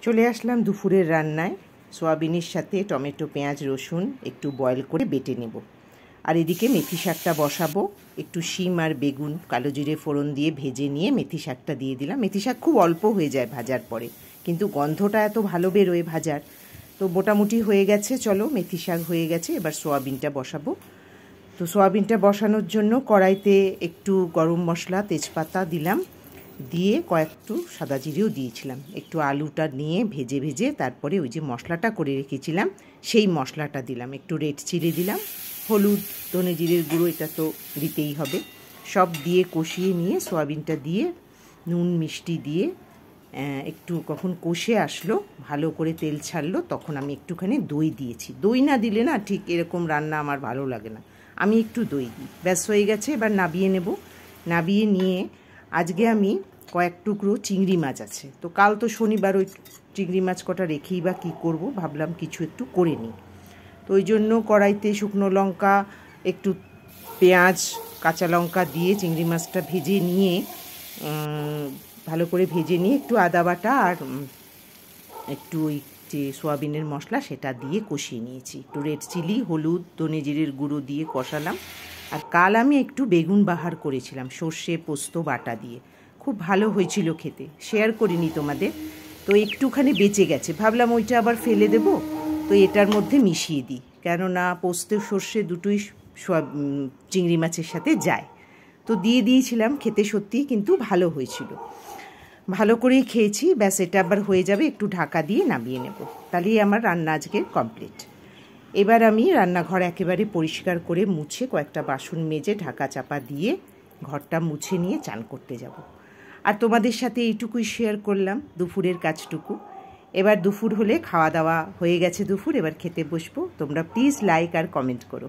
চলে আসলাম দুপুরের রান্নায়। সোয়াবিনের সাথে টমেটো, পেঁয়াজ, রসুন একটু বয়েল করে বেটে নেব। আর এদিকে মেথি শাকটা বসাবো। একটু শিম আর বেগুন কালো জিরে ফোড়ন দিয়ে ভেজে নিয়ে মেথি শাকটা দিয়ে দিলাম। মেথি শাক খুব অল্প হয়ে যায় ভাজার পরে, কিন্তু গন্ধটা এত ভালো বেরোয় ভাজার। তো মোটামুটি হয়ে গেছে, চলো মেথি শাক হয়ে গেছে, এবার সোয়াবিনটা বসাবো। তো সোয়াবিনটা বসানোর জন্য কড়াইতে একটু গরম মশলা, তেজপাতা দিলাম, দিয়ে কয়েকটু সাদা জিরেও দিয়েছিলাম। একটু আলুটা নিয়ে ভেজে ভেজে তারপরে ওই যে মশলাটা করে রেখেছিলাম সেই মশলাটা দিলাম। একটু রেড চিলি দিলাম, হলুদ, ধনে জিরের গুঁড়ো, এটা তো দিতেই হবে। সব দিয়ে কষিয়ে নিয়ে সোয়াবিনটা দিয়ে নুন মিষ্টি দিয়ে একটু কখন কষে আসলো, ভালো করে তেল ছাড়লো, তখন আমি একটুখানি দই দিয়েছি। দই না দিলে না ঠিক এরকম রান্না আমার ভালো লাগে না, আমি একটু দই দিই। ব্যাস হয়ে গেছে, এবার নাবিয়ে নেব। নাবিয়ে নিয়ে আজকে আমি কয়েক টুকরো চিংড়ি মাছ আছে, তো কাল তো শনিবার, ওই চিংড়ি মাছ কটা রেখেই বা কী করবো, ভাবলাম কিছু একটু করে নিই। তো ওই জন্য কড়াইতে শুকনো লঙ্কা, একটু পেঁয়াজ, কাঁচা লঙ্কা দিয়ে চিংড়ি মাছটা ভেজে নিয়ে ভালো করে ভেজে নিয়ে একটু আদা বাটা আর একটু ওই যে সোয়াবিনের মশলা সেটা দিয়ে কষিয়ে নিয়েছি। একটু রেড চিলি, হলুদ, ধনে জিরের গুঁড়ো দিয়ে কষালাম। আর কাল আমি একটু বেগুন বাহার করেছিলাম সর্ষে পোস্ত বাটা দিয়ে, খুব ভালো হয়েছিল খেতে, শেয়ার করিনি তোমাদের। তো একটুখানি বেঁচে গেছে, ভাবলাম ওইটা আবার ফেলে দেব, তো এটার মধ্যে মিশিয়ে দিই, কেননা পোস্ত সর্ষে দুটোই চিংড়ি মাছের সাথে যায়। তো দিয়ে দিয়েছিলাম, খেতে সত্যিই কিন্তু ভালো হয়েছিল, ভালো করেই খেয়েছি। ব্যাস এটা আবার হয়ে যাবে, একটু ঢাকা দিয়ে নামিয়ে নেব, তাহলেই আমার রান্না আজকে কমপ্লিট। এবার আমি রান্নাঘর একেবারে পরিষ্কার করে মুছে কয়েকটা বাসন মেজে ঢাকা চাপা দিয়ে ঘরটা মুছে নিয়ে চান করতে যাব। আর তোমাদের সাথে এইটুকুই শেয়ার করলাম দুপুরের কাজটুকু। এবার দুপুর হলে খাওয়া দাওয়া হয়ে গেছে, দুপুর এবার খেতে বসবো। তোমরা প্লিজ লাইক আর কমেন্ট করো।